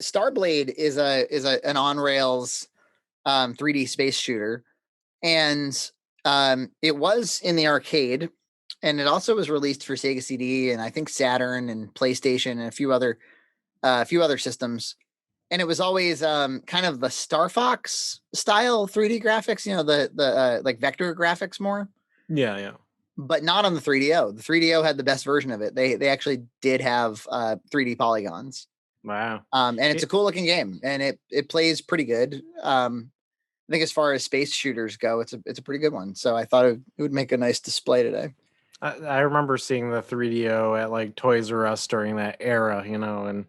Starblade is an on rails 3D space shooter, and it was in the arcade, and it also was released for Sega CD and I think Saturn and PlayStation and a few other systems. And it was always kind of the Star Fox style 3D graphics, the like vector graphics more. Yeah. But not on the 3DO. The 3DO had the best version of it. They actually did have 3D polygons. Wow. And it's a cool looking game, and it plays pretty good. I think as far as space shooters go, it's a pretty good one. So I thought it would make a nice display today. I remember seeing the 3DO at like Toys R Us during that era, and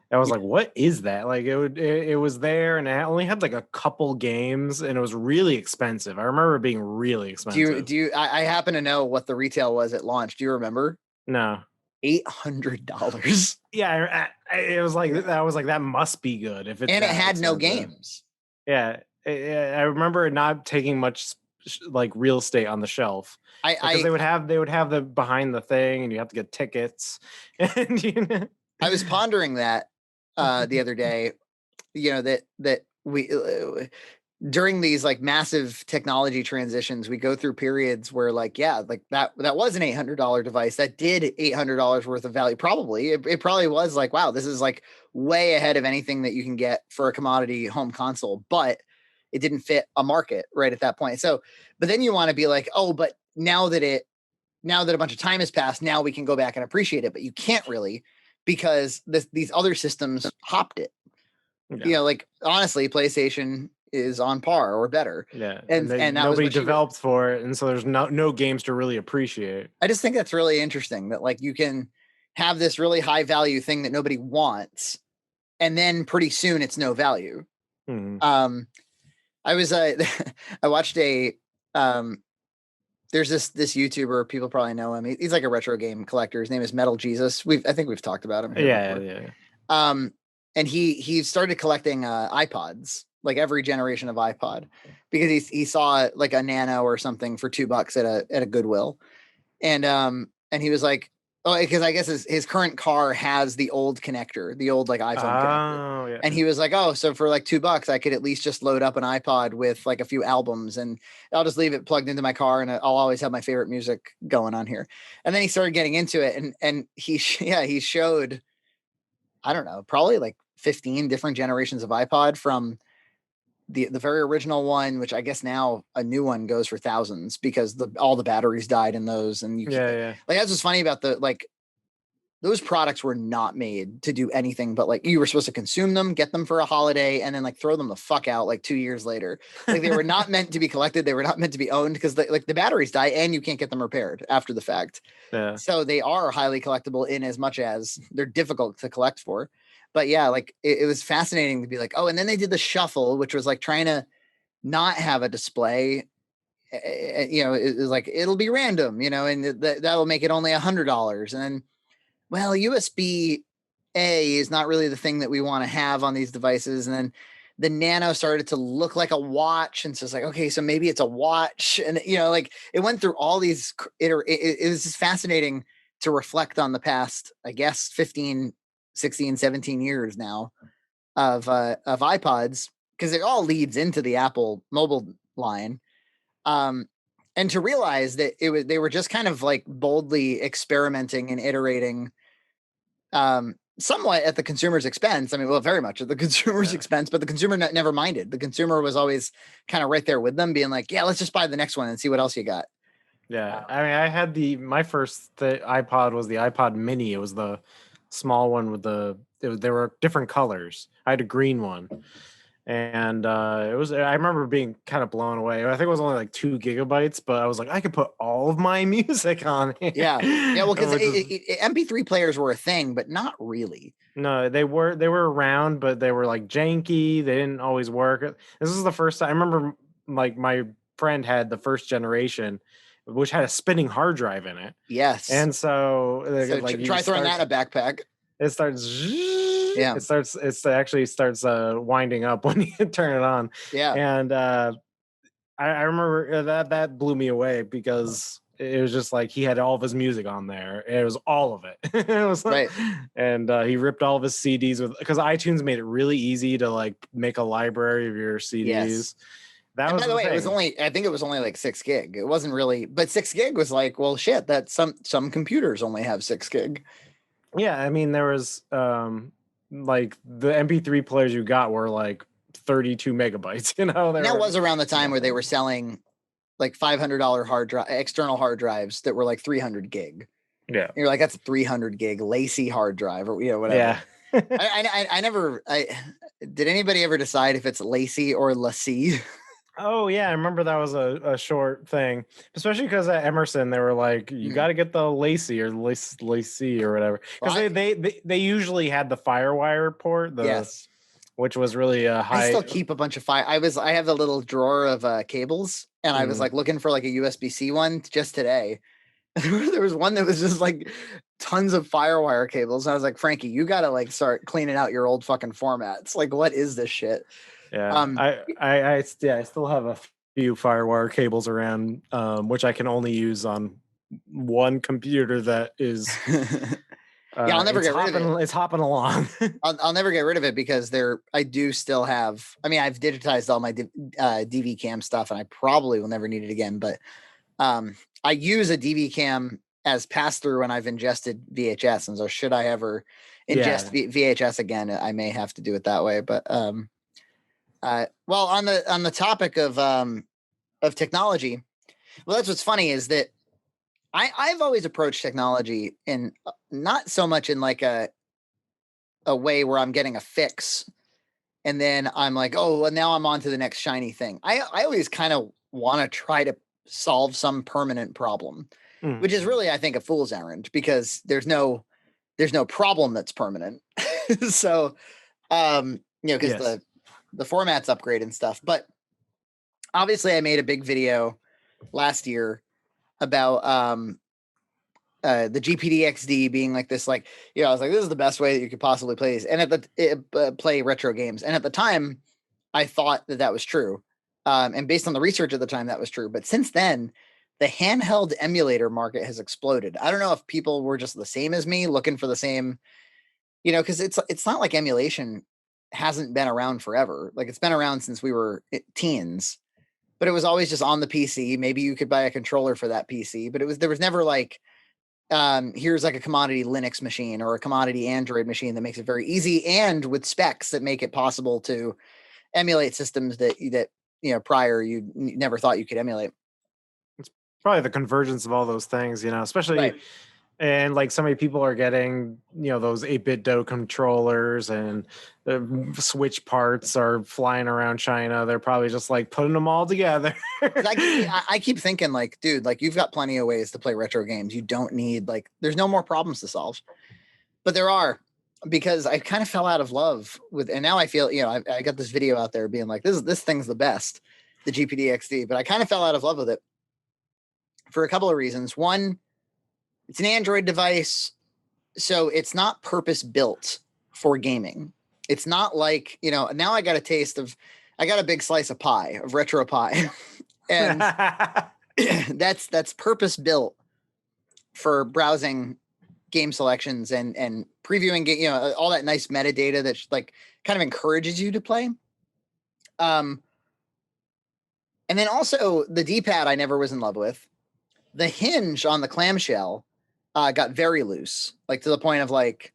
I was like, "What is that?" Like it was there, and it only had like a couple games, and it was really expensive. I remember it being really expensive. I happen to know what the retail was at launch. Do you remember? No. $800. Yeah, it was like that. I was like, that must be good if it's and it had expensive. No games. Yeah, I remember it not taking much like real estate on the shelf because they would have the behind the thing, and you have to get tickets. And I was pondering that the other day. That we during these like massive technology transitions, we go through periods where that was an $800 device that did $800 worth of value. Probably it probably was like, wow, this is like way ahead of anything that you can get for a commodity home console, but it didn't fit a market right at that point. So, but then you want to be like, oh, but now that a bunch of time has passed, now we can go back and appreciate it, but you can't really, because these other systems hopped it. Yeah. Like honestly, PlayStation is on par or better. Yeah, and nobody developed for it, and so there's no games to really appreciate. I just think that's really interesting that like you can have this really high value thing that nobody wants, and then pretty soon it's no value. Mm-hmm. I was I watched there's this YouTuber, people probably know him. He's like a retro game collector. His name is Metal Jesus. I think we've talked about him here before. Yeah. And he started collecting iPods, like every generation of iPod, because he saw like a Nano or something for $2 at a Goodwill, and he was like, oh, because I guess his current car has the old connector, the old like iPhone connector, Yeah. And he was like, oh, so for like $2, I could at least just load up an iPod with like a few albums, and I'll just leave it plugged into my car, and I'll always have my favorite music going on here. And then he started getting into it, and he showed, I don't know, probably like 15 different generations of iPod, from the very original one, which I guess now a new one goes for thousands because all the batteries died in those. And like, that's what's funny about those products were not made to do anything but like you were supposed to consume them, get them for a holiday, and then like throw them the fuck out like 2 years later. Like they were not meant to be collected. They were not meant to be owned because the batteries die and you can't get them repaired after the fact. Yeah. So they are highly collectible in as much as they're difficult to collect for. But yeah, like it was fascinating to be like, oh, and then they did the shuffle, which was like trying to not have a display. It was like, it'll be random, and that'll make it only $100. And then, well, USB A is not really the thing that we want to have on these devices. And then the Nano started to look like a watch. And so it's like, okay, so maybe it's a watch. And, like it went through all these, it was just fascinating to reflect on the past, I guess, 15, 16, 17 years now of iPods, because it all leads into the Apple mobile line. And to realize that they were just kind of like boldly experimenting and iterating, somewhat at the consumer's expense. I mean, well, very much at the consumer's expense, but the consumer never minded. The consumer was always kind of right there with them, being like, yeah, let's just buy the next one and see what else you got. Yeah. I mean, I had my first iPod was the iPod mini. It was the small one with there were different colors. I had a green one. And I remember being kind of blown away. I think it was only like 2 gigabytes, but I was like, I could put all of my music on it. Yeah. Well, because MP3 players were a thing, but not really. No, they were around, but they were like janky. They didn't always work. This is the first time I remember, like my friend had the first generation, which had a spinning hard drive in it. Yes. And so try throwing that in a backpack. It starts. Yeah. It actually starts winding up when you turn it on. Yeah. And I remember that blew me away because it was just like he had all of his music on there. It was all of it. It was Right. And he ripped all of his CDs because iTunes made it really easy to like make a library of your CDs. Yes. That And was by the way, thing. I think it was only like 6 gig. It wasn't really, but 6 gig was like, well, shit, that some computers only have 6 gig. Yeah, I mean, there was like the MP3 players you got were like 32 megabytes. And that was around the time where they were selling like $500 external hard drives that were like 300 gig. Yeah. And you're like, that's a 300 gig lacy hard drive, or whatever. Yeah. I never. Did anybody ever decide if it's lacy or lacy? Oh yeah, I remember that was a short thing, especially because at Emerson they were like, you got to get the lacy or lacy or whatever, because they usually had the FireWire port, yes, which was really a high. I still keep a bunch of I have a little drawer of cables, and I was like looking for like a USB-C one just today. There was one that was just like tons of FireWire cables, and I was like, Frankie, you gotta like start cleaning out your old fucking formats. Like, what is this shit? Yeah, I still have a few FireWire cables around, which I can only use on one computer that is. I'll never get rid of it. It's hopping along. I'll never get rid of it because I do still have. I mean, I've digitized all my DV cam stuff, and I probably will never need it again. But I use a DV cam as pass through when I've ingested VHS, and so should I ever ingest VHS again, I may have to do it that way. But well, on the topic of technology, well, that's what's funny is that I've always approached technology in not so much in like a way where I'm getting a fix and then I'm like, oh, well, now I'm on to the next shiny thing. I always kind of want to try to solve some permanent problem, which is really, I think, a fool's errand because there's no problem that's permanent. So, because the formats upgrade and stuff. But obviously I made a big video last year about the GPD-XD being like this, like, I was like, this is the best way that you could possibly play these and play retro games. And at the time I thought that was true. And based on the research at the time, that was true. But since then, the handheld emulator market has exploded. I don't know if people were just the same as me looking for the same, because it's not like emulation hasn't been around forever. Like it's been around since we were teens, but it was always just on the PC. Maybe you could buy a controller for that PC, but there was never like, here's like a commodity Linux machine or a commodity Android machine that makes it very easy and with specs that make it possible to emulate systems that prior you never thought you could emulate. It's probably the convergence of all those things, especially. Right. And like so many people are getting, those 8-bit DOE controllers and the Switch parts are flying around China. They're probably just like putting them all together. I keep thinking like, dude, like you've got plenty of ways to play retro games. You don't need there's no more problems to solve, but there are, because I kind of fell out of love with, and now I feel, I got this video out there being like, this thing's the best, the GPD-XD, but I kind of fell out of love with it for a couple of reasons. One, it's an Android device, so it's not purpose built for gaming. It's not like, now I got a big slice of pie, of retro pie. And that's purpose built for browsing game selections and previewing game, all that nice metadata that like kind of encourages you to play. And then also the D-pad I never was in love with. The hinge on the clamshell got very loose, like to the point of like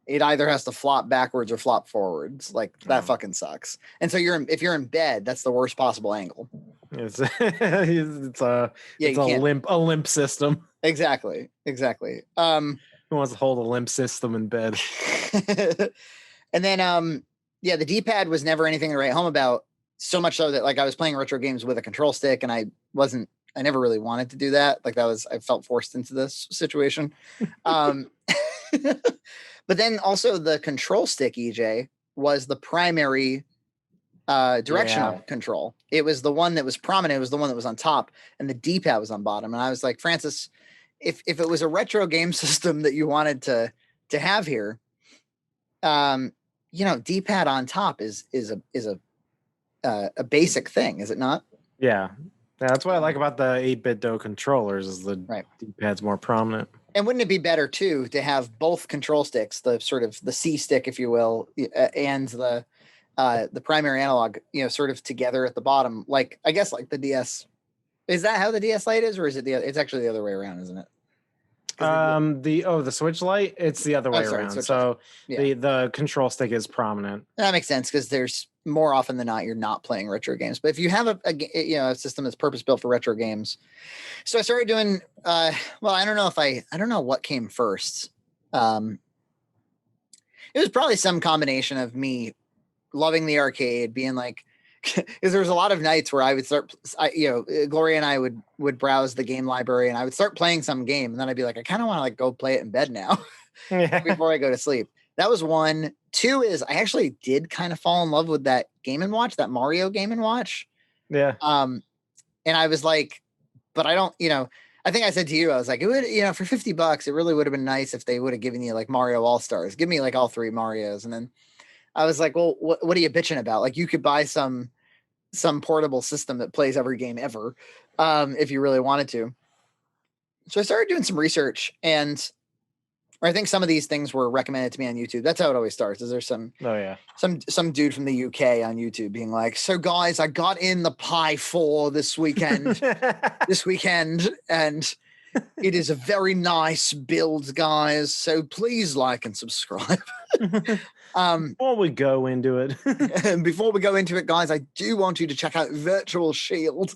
it either has to flop backwards or flop forwards. Like that fucking sucks. And so if you're in bed, that's the worst possible angle. It's a limp system. Exactly. Who wants to hold a limp system in bed? And then the D-pad was never anything to write home about. So much so that like I was playing retro games with a control stick, and I never really wanted to do that. Like I felt forced into this situation. But then also the control stick, EJ, was the primary directional control. It was the one that was prominent. It was the one that was on top, and the D-pad was on bottom. And I was like, Francis, if it was a retro game system that you wanted to have here, D-pad on top is a basic thing, is it not? Yeah. Yeah, that's what I like about the 8-bit Do controllers is the Right. D-pad's more prominent. And wouldn't it be better too to have both control sticks, the sort of the C stick, if you will, and the primary analog, sort of together at the bottom, like I guess like the DS. Is that how the DS Lite is, or is it it's actually the other way around, isn't it? The Switch Lite, it's the other way sorry, around. Switch So yeah. the control stick is prominent. That makes sense because there's more often than not you're not playing retro games. But if you have a system that's purpose built for retro games, so I started doing. Well, I don't know what came first. It was probably some combination of me loving the arcade, being like, because there was a lot of nights where I would start, Gloria and I would browse the game library and I would start playing some game. And then I'd be like, I kind of want to like go play it in bed now before I go to sleep. That was one. Two is I actually did kind of fall in love with that Game & Watch, that Mario Game & Watch. Yeah. And I was like, but I don't, I think I said to you, I was like, it would, for $50, it really would have been nice if they would have given you like Mario All-Stars. Give me like all 3 Marios. And then I was like, well, what are you bitching about? Like you could buy some portable system that plays every game ever, if you really wanted to. So I started doing some research, and I think some of these things were recommended to me on YouTube. That's how it always starts. Is there some dude from the UK on YouTube being like, so guys, I got in the Pi 4 this weekend, and it is a very nice build, guys. So please like and subscribe. Before we go into it, guys, I do want you to check out Virtual Shield.